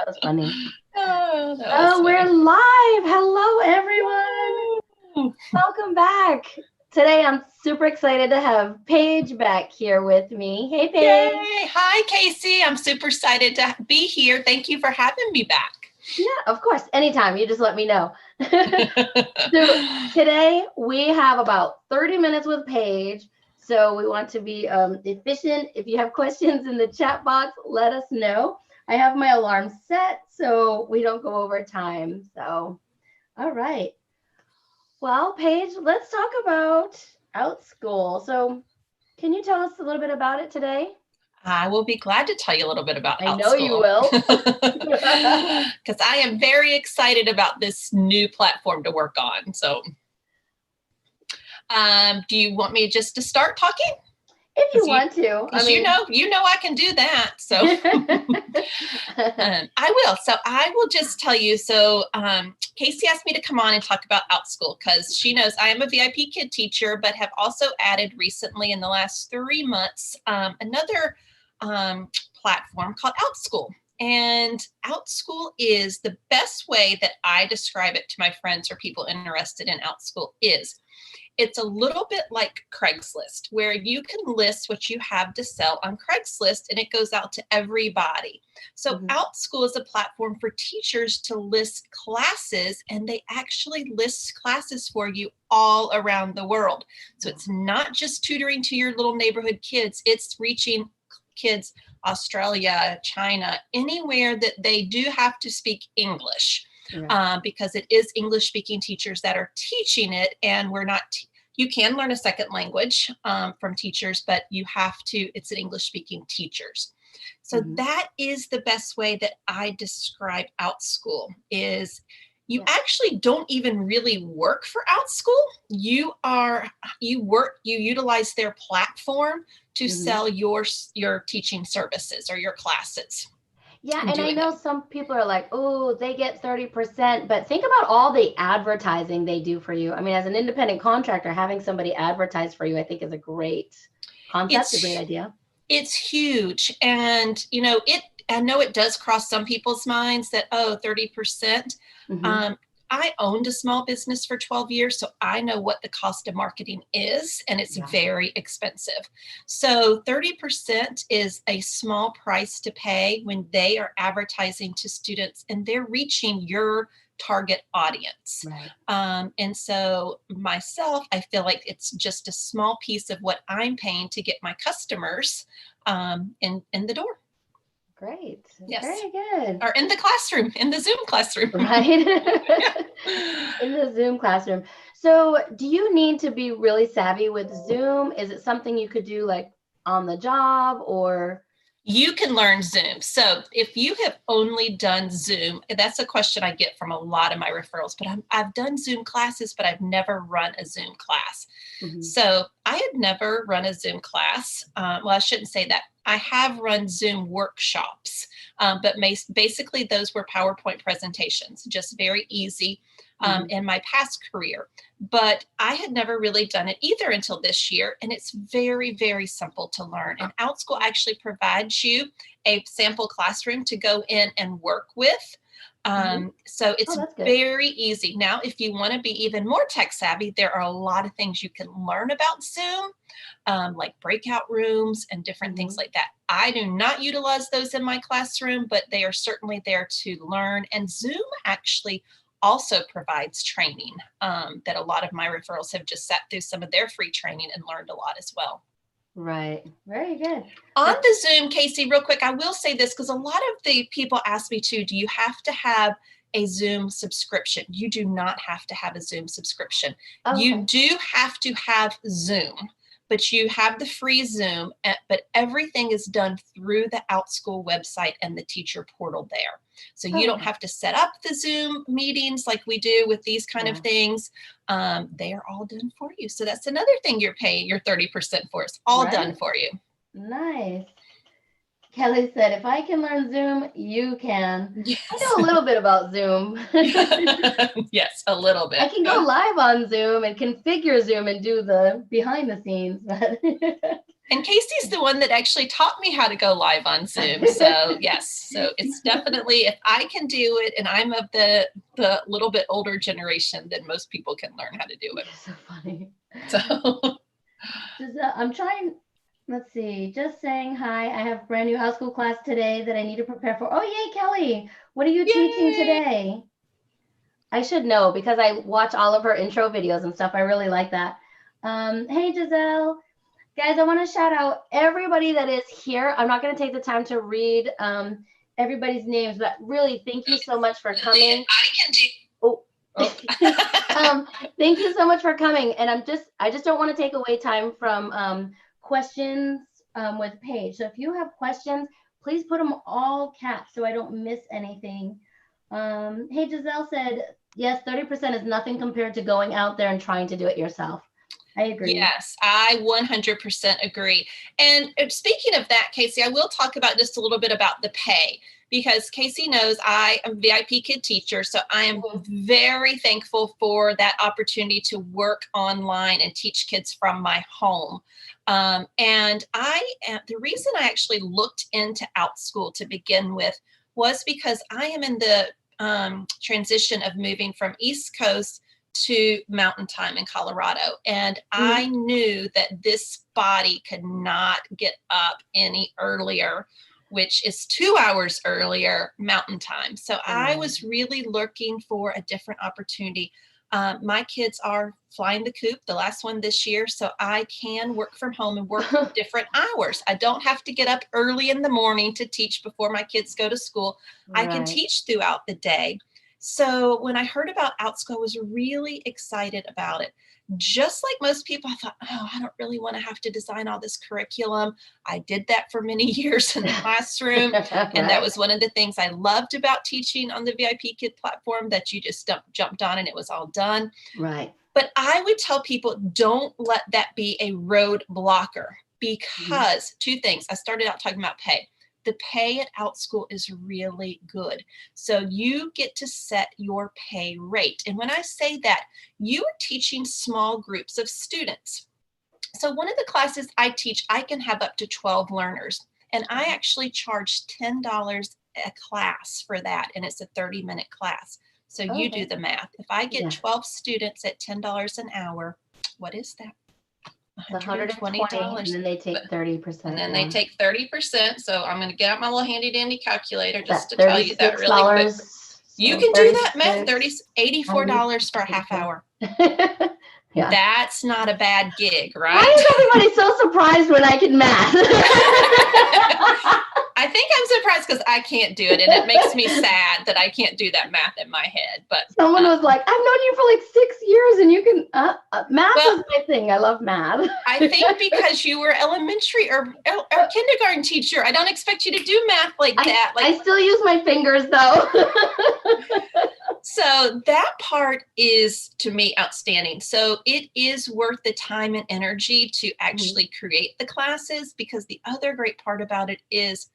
That was funny. Oh, that was Oh, we're funny. live. Hello, everyone. Woo! Welcome back. Today, I'm super excited to have Paige back here with me. Hey, Paige. Yay! Hi, Kasie. I'm super excited to be here. Thank you for having me back. Yeah, of course. Anytime. You just let me know. So today, we have about 30 minutes with Paige. So we want to be efficient. If you have questions in the chat box, let us know. I have my alarm set so we don't go over time. So, all right. Well, Paige, let's talk about Outschool. So, can you tell us a little bit about it today? I will be glad to tell you a little bit about I know you Outschool will. because I am very excited about this new platform to work on. So, do you want me just to start talking? If you want to. Because you know I can do that. So I will. So I will just tell you. So Kasie asked me to come on and talk about Outschool because she knows I am a VIP kid teacher, but have also added recently in the last 3 months another platform called Outschool. And Outschool is the best way that I describe it to my friends or people interested in Outschool is it's a little bit like Craigslist, where you can list what you have to sell on Craigslist and it goes out to everybody. So Outschool is a platform for teachers to list classes, and they actually list classes for you all around the world. So it's not just tutoring to your little neighborhood kids, it's reaching kids Australia, China, anywhere that they do have to speak English. Because it is English speaking teachers that are teaching it, and we're not you can learn a second language from teachers, but you have to, it's an English speaking teachers. So that is the best way that I describe Outschool is you actually don't even really work for Outschool. You utilize their platform to sell your teaching services or your classes. Yeah, and I know some people are like, oh, they get 30%, but think about all the advertising they do for you. I mean, as an independent contractor, having somebody advertise for you, I think is a great concept, a great idea. It's huge. And, I know it does cross some people's minds that, 30%. I owned a small business for 12 years, so I know what the cost of marketing is, and it's very expensive. So 30% is a small price to pay when they are advertising to students and they're reaching your target audience. And so myself, I feel like it's just a small piece of what I'm paying to get my customers in the door. Great. Yes. Very good. Or in the classroom, in the Zoom classroom. Right. In the Zoom classroom. So do you need to be really savvy with Zoom? Is it something you could do like on the job or? You can learn Zoom. So if you have only done Zoom, that's a question I get from a lot of my referrals, but I've done Zoom classes, but I've never run a Zoom class. So I had never run a Zoom class. Well, I shouldn't say that. I have run Zoom workshops, but basically those were PowerPoint presentations, just very easy in my past career. But I had never really done it either until this year, and it's very, very simple to learn. And Outschool actually provides you a sample classroom to go in and work with. So it's very easy. Now, if you want to be even more tech savvy, there are a lot of things you can learn about Zoom, like breakout rooms and different things like that. I do not utilize those in my classroom, but they are certainly there to learn. And Zoom actually also provides training that a lot of my referrals have just sat through some of their free training and learned a lot as well. Right. Very good. On the Zoom, Kasie, real quick, I will say this because a lot of the people ask me too, do you have to have a Zoom subscription? You do not have to have a Zoom subscription. You do have to have Zoom, but you have the free Zoom, but everything is done through the Outschool website and the teacher portal there. So you don't have to set up the Zoom meetings like we do with these kind of things. They are all done for you. So that's another thing you're paying your 30% for. It's all done for you. Nice. Kelly said, if I can learn Zoom, you can. Yes. I know a little bit about Zoom. Yes, a little bit. I can go live on Zoom and configure Zoom and do the behind the scenes. And Kasie's the one that actually taught me how to go live on Zoom. So yes, so it's definitely, if I can do it, and I'm of the little bit older generation, then most people can learn how to do it. So funny. So I'm trying, let's see, just saying hi. I have brand new Outschool class today that I need to prepare for. Oh, yay, Kelly. What are you teaching today? I should know because I watch all of her intro videos and stuff. I really like that. Hey, Giselle. Guys, I want to shout out everybody that is here. I'm not going to take the time to read everybody's names, but really thank you so much for coming. Thank you so much for coming. And I just don't want to take away time from questions with Paige. So if you have questions, please put them all caps so I don't miss anything. Hey, Giselle said, yes, 30% is nothing compared to going out there and trying to do it yourself. I agree. Yes, I 100% agree. And speaking of that, Kasie, I will talk about just a little bit about the pay, because Kasie knows I am a VIP kid teacher. So I am very thankful for that opportunity to work online and teach kids from my home. And the reason I actually looked into Outschool to begin with was because I am in the transition of moving from East Coast to mountain time in Colorado. And I knew that this body could not get up any earlier, which is 2 hours earlier mountain time. So I was really looking for a different opportunity. My kids are flying the coop, the last one this year, so I can work from home and work different hours. I don't have to get up early in the morning to teach before my kids go to school. I can teach throughout the day. So when I heard about Outschool, I was really excited about it. Just like most people, I thought, oh, I don't really want to have to design all this curriculum. I did that for many years in the classroom. And that was one of the things I loved about teaching on the VIP Kid platform, that you just jumped on and it was all done. Right. But I would tell people, don't let that be a road blocker, because two things. I started out talking about pay. The pay at Outschool is really good. So you get to set your pay rate. And when I say that, you are teaching small groups of students. So one of the classes I teach, I can have up to 12 learners. And I actually charge $10 a class for that. And it's a 30-minute class. So you do the math. If I get 12 students at $10 an hour, what is that? $120, and then they take 30%. And then they take 30%. So I'm going to get out my little handy dandy calculator just to tell you that really quick. You can do that math. $84 for a half hour. That's not a bad gig, right? Why is everybody so surprised when I can math? I think I'm surprised because I can't do it, and it makes me sad that I can't do that math in my head. But someone was like, "I've known you for like 6 years, and you can math is my thing. I love math." I think because you were elementary or kindergarten teacher, I don't expect you to do math like that. I still use my fingers though. So that part is, to me, outstanding. So it is worth the time and energy to actually create the classes, because the other great part about it is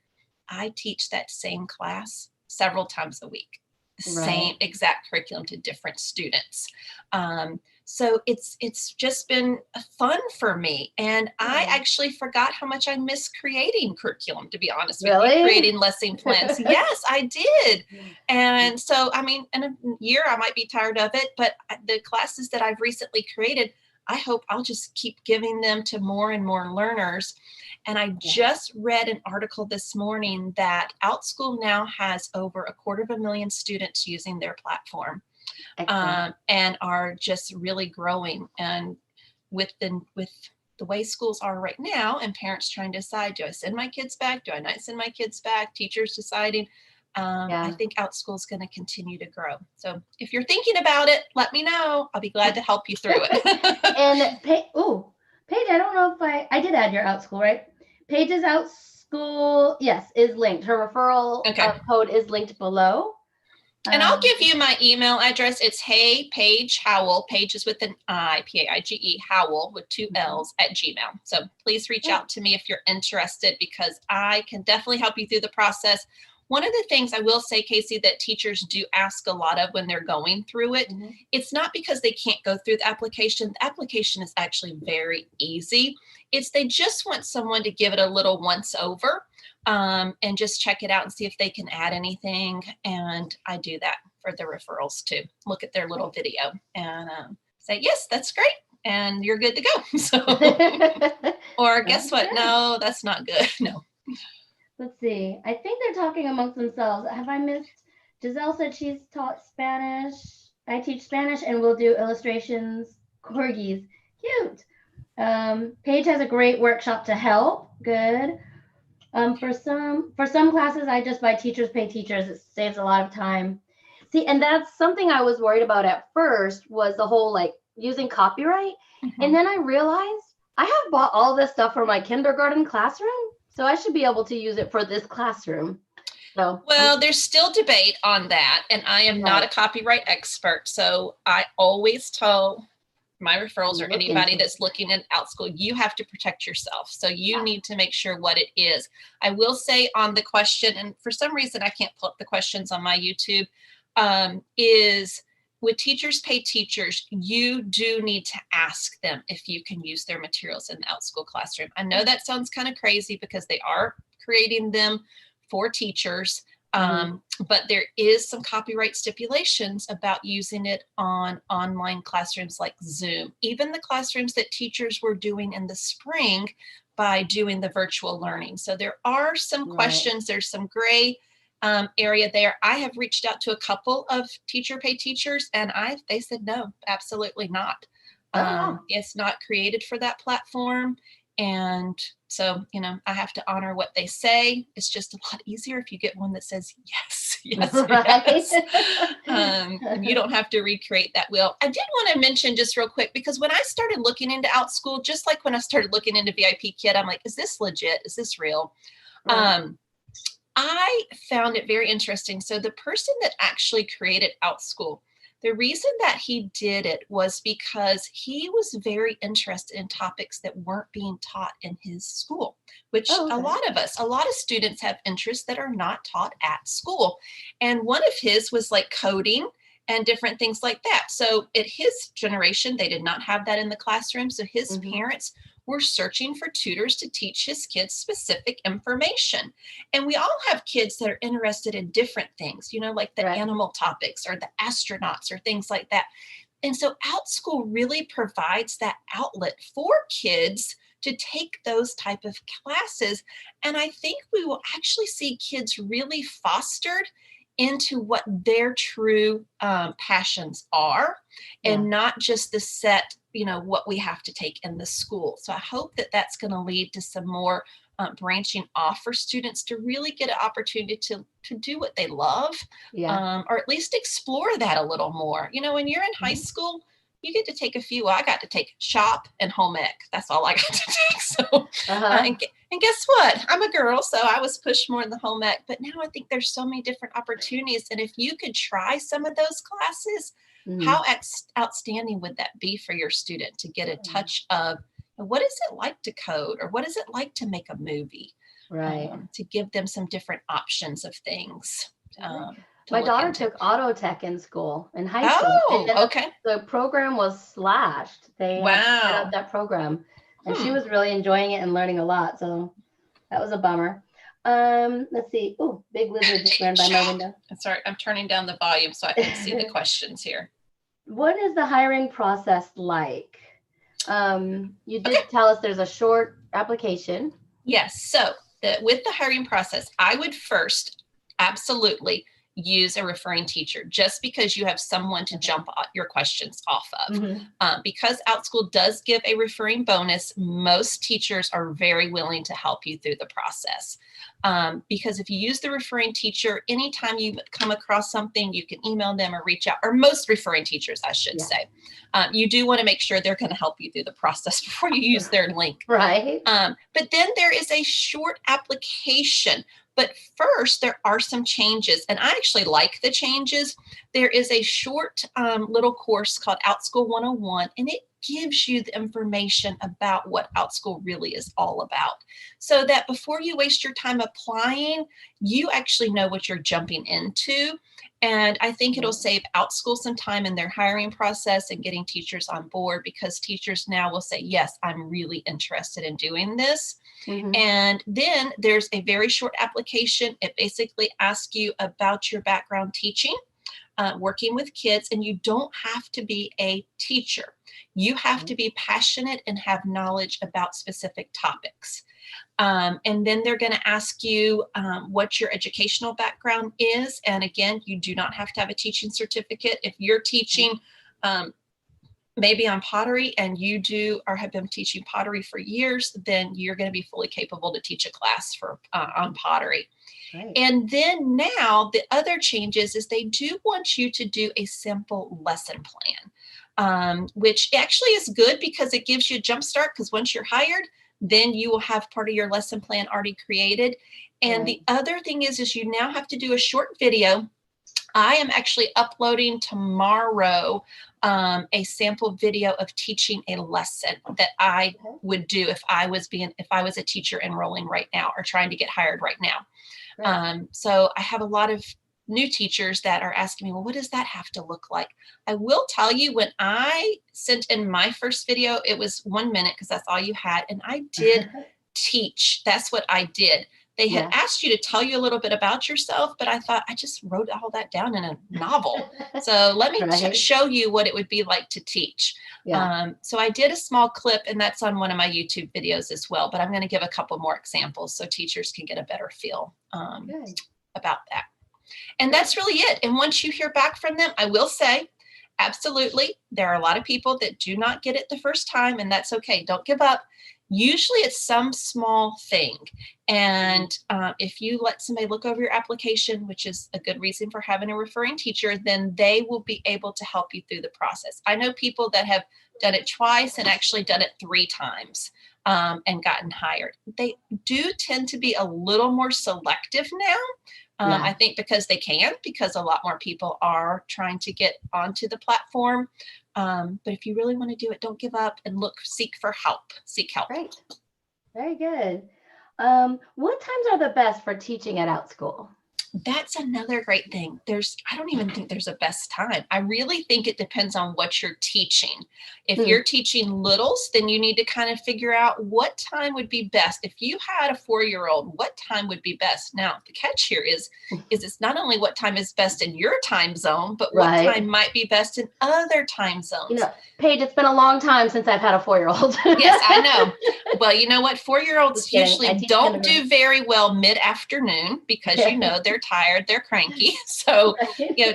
I teach that same class several times a week, the same exact curriculum to different students. So it's just been fun for me. And I actually forgot how much I miss creating curriculum, to be honest with you, creating lesson plans. Yes, I did. And so, I mean, in a year, I might be tired of it, but the classes that I've recently created, I hope I'll just keep giving them to more and more learners. And I just read an article this morning that Outschool now has over 250,000 students using their platform. And are just really growing. And with the way schools are right now, and parents trying to decide, do I send my kids back? Do I not send my kids back? Teachers deciding. I think Outschool is going to continue to grow. So if you're thinking about it, let me know. I'll be glad to help you through it. And Paige, I don't know if I did add your Outschool, right? Paige's Outschool, yes, is linked. Her referral code is linked below. And I'll give you my email address. It's Hey Paige Howell. Paige is with an I, Paige, Howell with 2 L's at Gmail. So please reach out to me if you're interested, because I can definitely help you through the process. One of the things I will say, Kasie, that teachers do ask a lot of when they're going through it, it's not because they can't go through the application. The application is actually very easy. It's they just want someone to give it a little once over and just check it out and see if they can add anything. And I do that for the referrals too. Look at their little video and say, yes, that's great. And you're good to go. So, or guess what? Good. No, that's not good. No. Let's see. I think they're talking amongst themselves. Have I missed? Giselle said she's taught Spanish. I teach Spanish and we'll do illustrations, corgis. Cute. Paige has a great workshop to help. Good. For some classes, I just buy Teachers Pay Teachers. It saves a lot of time. See, and that's something I was worried about at first was the whole like using copyright. And then I realized I have bought all this stuff for my kindergarten classroom. So I should be able to use it for this classroom. So, well, there's still debate on that. And I am not a copyright expert. So I always tell my referrals or anybody that's looking at Outschool, you have to protect yourself. So you need to make sure what it is. I will say on the question, and for some reason I can't pull up the questions on my YouTube, is with Teachers Pay Teachers, you do need to ask them if you can use their materials in the Outschool classroom. I know that sounds kind of crazy because they are creating them for teachers, but there is some copyright stipulations about using it on online classrooms like Zoom, even the classrooms that teachers were doing in the spring by doing the virtual learning. So there are some questions, there's some gray area there. I have reached out to a couple of Teacher Pay Teachers and they said, no, absolutely not. It's not created for that platform. And so, you know, I have to honor what they say. It's just a lot easier if you get one that says, yes, yes, yes. You don't have to recreate that wheel. I did want to mention just real quick, because when I started looking into Outschool, just like when I started looking into VIP Kid, I'm like, is this legit? Is this real? I found it very interesting. So the person that actually created Outschool, the reason that he did it was because he was very interested in topics that weren't being taught in his school, which a lot of students have interests that are not taught at school. And one of his was like coding and different things like that. So at his generation, they did not have that in the classroom. So his parents were searching for tutors to teach his kids specific information. And we all have kids that are interested in different things, you know, like the animal topics or the astronauts or things like that. And so Outschool really provides that outlet for kids to take those type of classes. And I think we will actually see kids really fostered into what their true passions are and not just the set, you know, what we have to take in the school. So I hope that that's going to lead to some more branching off for students to really get an opportunity to do what they love, or at least explore that a little more. You know, when you're in high school, you get to take a few. Well, I got to take shop and home ec. That's all I got to take. So, and guess what? I'm a girl, so I was pushed more in the home ec. But now I think there's so many different opportunities. And if you could try some of those classes, how outstanding would that be for your student to get a touch of what is it like to code, or what is it like to make a movie? To give them some different options of things. My daughter took auto tech in school, in high school. The program was slashed. They had up that program, and she was really enjoying it and learning a lot. So that was a bummer. Let's see. Oh, big lizard just ran by my window. Sorry, I'm turning down the volume so I can see the questions here. What is the hiring process like? You did tell us there's a short application. Yes. So with the hiring process, I would first absolutely use a referring teacher, just because you have someone to jump your questions off of. Because Outschool does give a referring bonus, most teachers are very willing to help you through the process. Because if you use the referring teacher, anytime you come across something, you can email them or reach out, or most referring teachers, I should say. You do want to make sure they're going to help you through the process before you use their link. But then there is a short application. But first, there are some changes, and I actually like the changes. There is a short little course called Outschool 101, and it gives you the information about what Outschool really is all about, so that before you waste your time applying, you actually know what you're jumping into. And I think it'll save Outschool some time in their hiring process and getting teachers on board, because teachers now will say, yes, I'm really interested in doing this. And then there's a very short application. It basically asks you about your background teaching, working with kids, and you don't have to be a teacher. You have to be passionate and have knowledge about specific topics. And then they're going to ask you what your educational background is. And again, you do not have to have a teaching certificate. If you're teaching maybe on pottery and you do or have been teaching pottery for years, then you're going to be fully capable to teach a class for on pottery. Right. And then now the other changes is they do want you to do a simple lesson plan, which actually is good because it gives you a jump start, because once you're hired, then you will have part of your lesson plan already created. And the other thing is you now have to do a short video. I am actually uploading tomorrow a sample video of teaching a lesson that I would do if I was a teacher enrolling right now or trying to get hired right now. Right. So I have a lot of new teachers that are asking me, well, what does that have to look like? I will tell you, when I sent in my first video, it was 1 minute because that's all you had. And I did teach. That's what I did. They had asked you to tell you a little bit about yourself, but I thought I just wrote all that down in a novel. So let me show you what it would be like to teach. So I did a small clip, and that's on one of my YouTube videos as well, but I'm going to give a couple more examples so teachers can get a better feel about that. And that's really it. And once you hear back from them, I will say, absolutely, there are a lot of people that do not get it the first time, and that's okay. Don't give up. Usually it's some small thing. And if you let somebody look over your application, which is a good reason for having a referring teacher, then they will be able to help you through the process. I know people that have done it twice and actually done it 3 times and gotten hired. They do tend to be a little more selective now. I think because a lot more people are trying to get onto the platform. But if you really want to do it, don't give up and seek help. Right. Very good. What times are the best for teaching at Outschool? That's another great thing. I don't even think there's a best time. I really think it depends on what you're teaching. If you're teaching littles, then you need to kind of figure out what time would be best. If you had a 4-year-old, what time would be best? Now, the catch here is it's not only what time is best in your time zone, but what time might be best in other time zones. You know, Paige, it's been a long time since I've had a 4-year-old. Yes, I know. Well, you know what? 4-year-olds usually don't do very well mid-afternoon because, they're tired, they're cranky. So,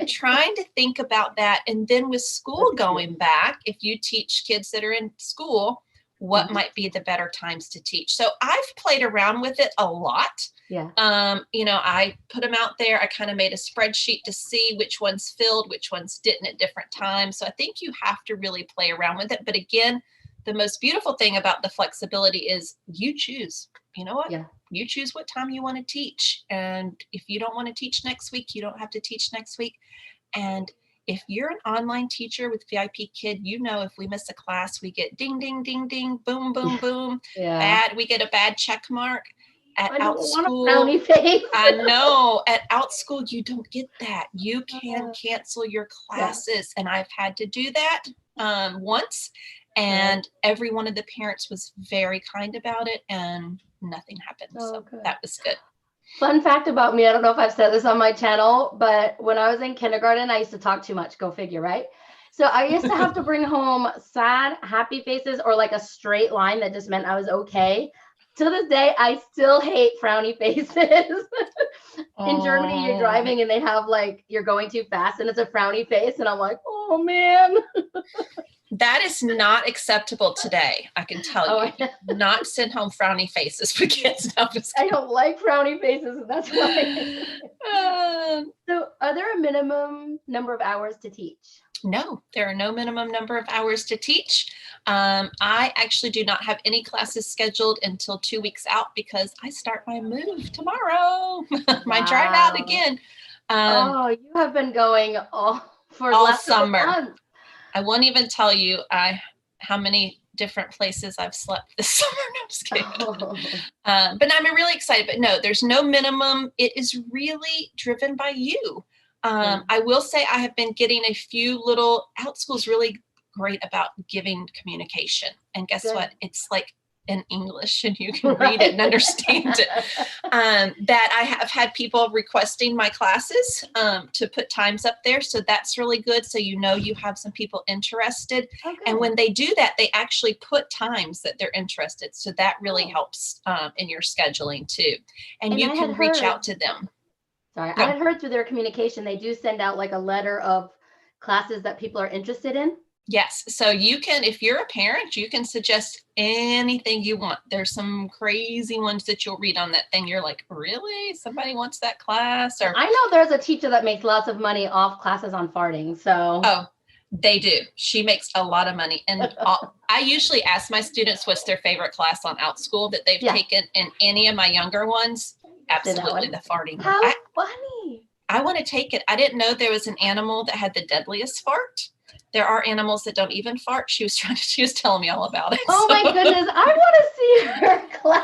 trying to think about that. And then with school going back, if you teach kids that are in school, what might be the better times to teach? So I've played around with it a lot. I put them out there. I kind of made a spreadsheet to see which ones filled, which ones didn't at different times. So I think you have to really play around with it. But again, the most beautiful thing about the flexibility is you choose. You know what? You choose what time you want to teach. And if you don't want to teach next week, you don't have to teach next week. And if you're an online teacher with VIP Kid, if we miss a class, we get ding, ding, ding, ding, boom, boom, boom. We get a bad check mark. At Outschool, I know. At Outschool, you don't get that. You can cancel your classes. And I've had to do that once. And every one of the parents was very kind about it, and nothing happened. So that was good. Fun fact about me, I don't know if I've said this on my channel, but when I was in kindergarten, I used to talk too much. Go figure, right? So I used to have to bring home sad, happy faces or like a straight line that just meant I was okay. To this day, I still hate frowny faces. In Germany, you're driving and they have you're going too fast and it's a frowny face. And I'm like, oh man. That is not acceptable today. I can tell you. Not send home frowny faces for kids. I don't like frowny faces, and that's why. So are there a minimum number of hours to teach? No, there are no minimum number of hours to teach. I actually do not have any classes scheduled until 2 weeks out because I start my move tomorrow. My drive out again. You have been going all summer. I won't even tell you. how many different places I've slept this summer. No, I'm just kidding. Oh. But I'm really excited. But no, there's no minimum. It is really driven by you. I will say I have been getting a few little, Outschool's really great about giving communication. And guess Good. what? It's like in English and you can read it and understand it. That I have had people requesting my classes to put times up there. So that's really good. So you know you have some people interested. Okay. And when they do that, they actually put times that they're interested. So that really helps in your scheduling too. And you can reach out to them. Sorry, I had heard through their communication, they do send out like a letter of classes that people are interested in. Yes. So you can, if you're a parent, you can suggest anything you want. There's some crazy ones that you'll read on that thing. You're like, really? Somebody wants that class? Or I know there's a teacher that makes lots of money off classes on farting. So oh, they do. She makes a lot of money. And I usually ask my students what's their favorite class on Outschool that they've taken. And any of my younger ones, absolutely the farting. How funny. I want to take it. I didn't know there was an animal that had the deadliest fart. There are animals that don't even fart. She was telling me all about it. Oh my goodness. I want to see her class.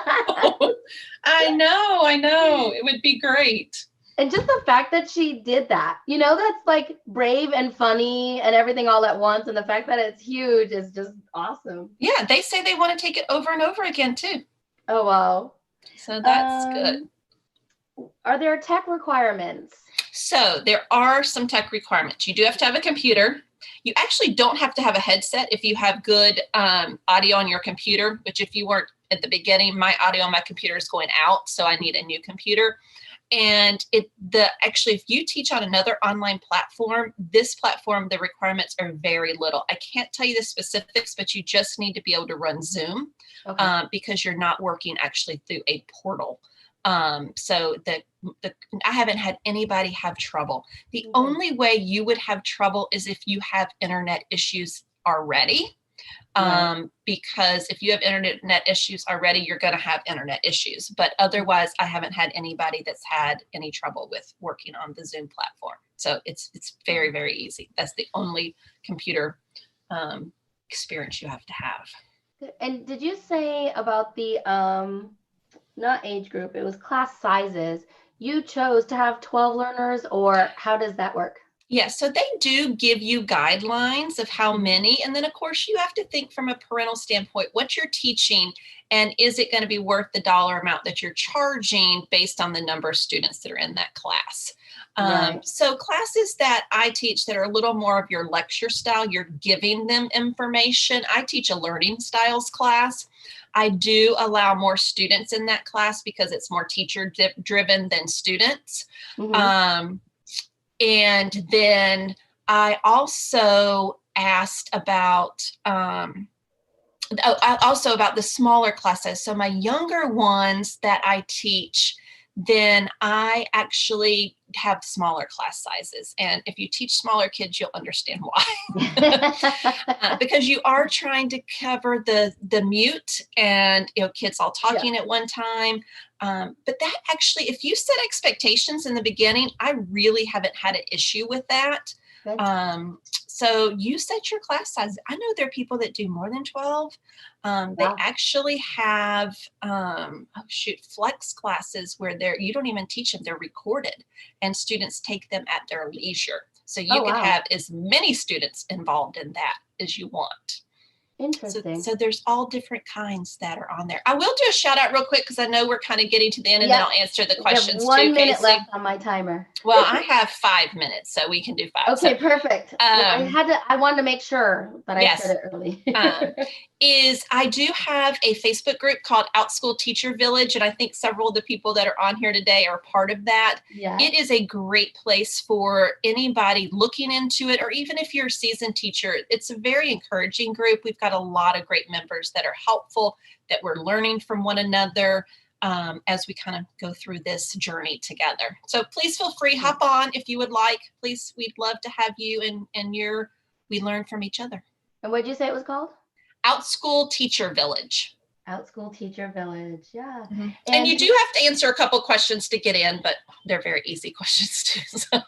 I know. It would be great. And just the fact that she did that, you know, that's like brave and funny and everything all at once. And the fact that it's huge is just awesome. Yeah. They say they want to take it over and over again too. Oh, wow. So that's good. Are there tech requirements? So there are some tech requirements. You do have to have a computer. You actually don't have to have a headset if you have good audio on your computer, which if you weren't at the beginning, my audio on my computer is going out. So I need a new computer. And actually, if you teach on another online platform, this platform, the requirements are very little. I can't tell you the specifics, but you just need to be able to run Zoom because you're not working actually through a portal. So I haven't had anybody have trouble. The only way you would have trouble is if you have internet issues already. Because if you have internet issues already, you're going to have internet issues. But otherwise, I haven't had anybody that's had any trouble with working on the Zoom platform. So it's very, very easy. That's the only computer experience you have to have. And did you say about the not age group, it was class sizes? You chose to have 12 learners, or how does that work? Yeah, so they do give you guidelines of how many. And then, of course, you have to think from a parental standpoint, what you're teaching, and is it going to be worth the dollar amount that you're charging based on the number of students that are in that class? So classes that I teach that are a little more of your lecture style, you're giving them information. I teach a learning styles class. I do allow more students in that class because it's more teacher driven than students. And then I also asked about about the smaller classes. So my younger ones that I teach, then I actually have smaller class sizes. And if you teach smaller kids, you'll understand why. Because you are trying to cover the mute and kids all talking at one time. But that actually, if you set expectations in the beginning, I really haven't had an issue with that. So you set your class size. I know there are people that do more than 12. They actually have, flex classes where you don't even teach them, they're recorded and students take them at their leisure. So you can have as many students involved in that as you want. Interesting. So there's all different kinds that are on there. I will do a shout out real quick because I know we're kind of getting to the end, and then I'll answer the questions too. 1 minute Kasie. left on my timer. Well, I have 5 minutes, so we can do 5. Okay, perfect. I wanted to make sure that I said it early. I do have a Facebook group called Outschool Teacher Village, and I think several of the people that are on here today are part of that. Yeah. It is a great place for anybody looking into it, or even if you're a seasoned teacher. It's a very encouraging group. We've got a lot of great members that are helpful, that we're learning from one another as we kind of go through this journey together. So please feel free, hop on if you would like. Please, we'd love to have you, and we learn from each other. And what did you say it was called? Outschool Teacher Village. Outschool Teacher Village, yeah. Mm-hmm. And you do have to answer a couple questions to get in, but they're very easy questions too. So.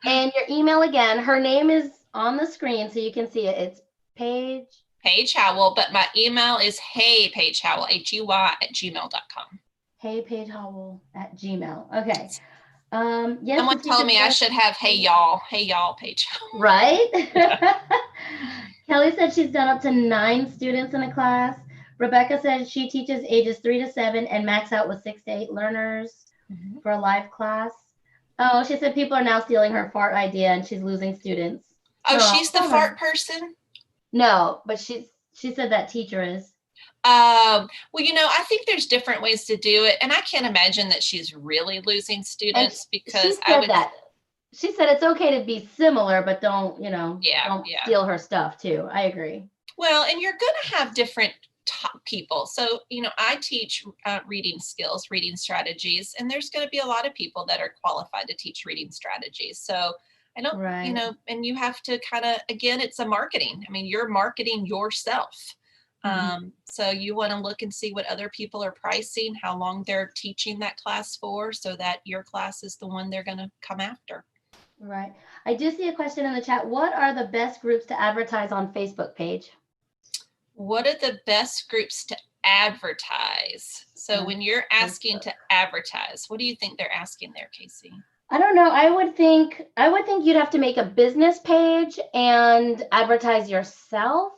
And your email again, her name is on the screen so you can see it. It's Paige Paige Howell, but my email is heypaigehowell, HEY@gmail.com. heypaigehowell@gmail. Okay. Yes. Someone told me I should have hey y'all, Paige Howell. Right? Kelly said she's done up to 9 students in a class. Rebecca said she teaches ages 3 to 7 and max out with 6 to 8 learners for a live class. Oh, she said people are now stealing her fart idea and she's losing students. Oh, she's the fart person? No, but she said that teacher is. Well, I think there's different ways to do it, and I can't imagine that she's really losing students because she said it's okay to be similar, but don't steal her stuff too. I agree. Well, and you're going to have different people. So, I teach reading skills, reading strategies, and there's going to be a lot of people that are qualified to teach reading strategies. So I don't, and you have to kind of, again, it's a marketing. I mean, you're marketing yourself. So you want to look and see what other people are pricing, how long they're teaching that class for, so that your class is the one they're going to come after. Right. I do see a question in the chat. What are the best groups to advertise on Facebook page? What are the best groups to advertise? So when you're asking to advertise, what do you think they're asking there, Kasie? I don't know. I would think you'd have to make a business page and advertise yourself.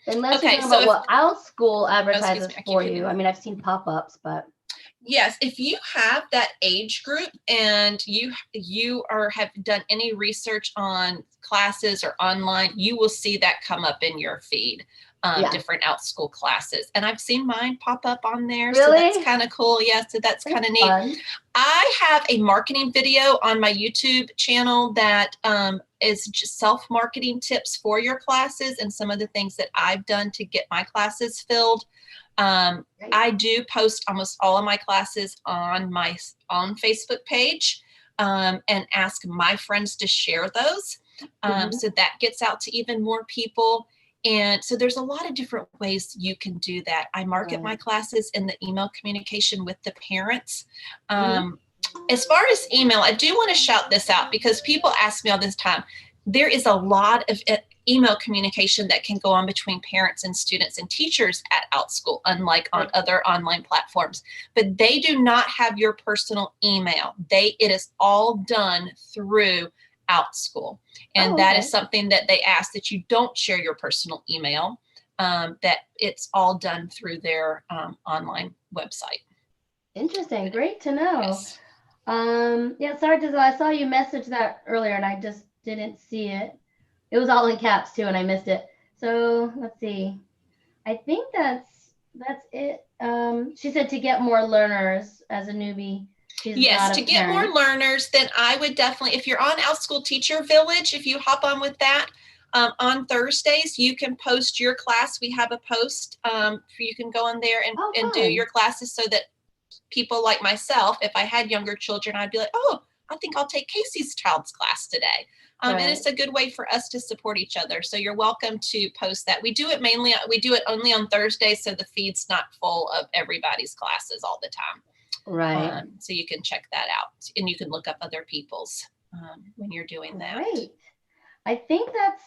Unless you're talking about what Outschool advertises for you. I mean, I've seen pop-ups, but. Yes, if you have that age group and you have done any research on classes or online, you will see that come up in your feed, different Outschool classes. And I've seen mine pop up on there. Really? So that's kind of cool. Yeah, so that's kind of neat. Fun. I have a marketing video on my YouTube channel that is just self-marketing tips for your classes and some of the things that I've done to get my classes filled. I do post almost all of my classes on my own Facebook page and ask my friends to share those. So that gets out to even more people. And so there's a lot of different ways you can do that. I market my classes in the email communication with the parents. As far as email, I do want to shout this out because people ask me all this time. There is a lot of email communication that can go on between parents and students and teachers at Outschool, unlike on other online platforms. But they do not have your personal email. It is all done through Outschool. And that is something that they ask, that you don't share your personal email, that it's all done through their online website. Interesting. Great to know. Yes. Sorry, Dizzle, I saw you message that earlier and I just didn't see it. It was all in caps too, and I missed it. So let's see. I think that's it. She said to get more learners as a newbie. Yes, to get more learners, then I would definitely, if you're on Outschool Teacher Village, if you hop on with that, on Thursdays, you can post your class. We have a post. You can go in there and do your classes so that people like myself, if I had younger children, I'd be like, oh, I think I'll take Casey's child's class today. And it's a good way for us to support each other. So you're welcome to post that. We do it only on Thursdays, so the feed's not full of everybody's classes all the time. Right. So you can check that out, and you can look up other people's when you're doing that. Great. I think that's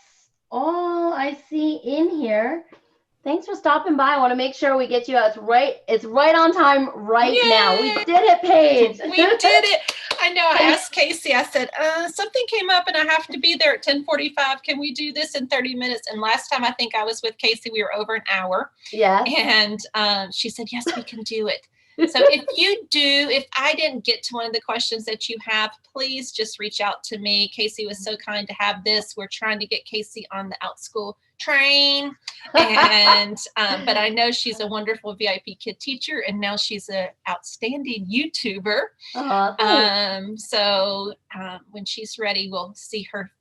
all I see in here. Thanks for stopping by. I want to make sure we get you out. It's right on time now. We did it, Paige. We did it. I know. I asked Kasie, I said, something came up and I have to be there at 10:45. Can we do this in 30 minutes? And last time I think I was with Kasie, we were over an hour. Yeah. And she said, yes, we can do it. So if I didn't get to one of the questions that you have, please just reach out to me. Kasie was so kind to have this. We're trying to get Kasie on the Outschool train. And, but I know she's a wonderful VIP kid teacher, and now she's an outstanding YouTuber. So when she's ready, we'll see her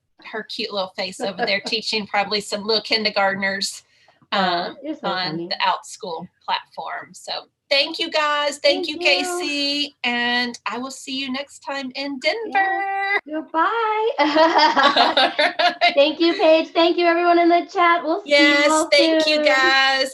cute little face over there teaching probably some little kindergartners on the Outschool platform. So thank you guys. Thank you, Kasie. And I will see you next time in Denver. Goodbye. Thank you, Paige. Thank you, everyone in the chat. We'll see you all soon. Thank you, guys.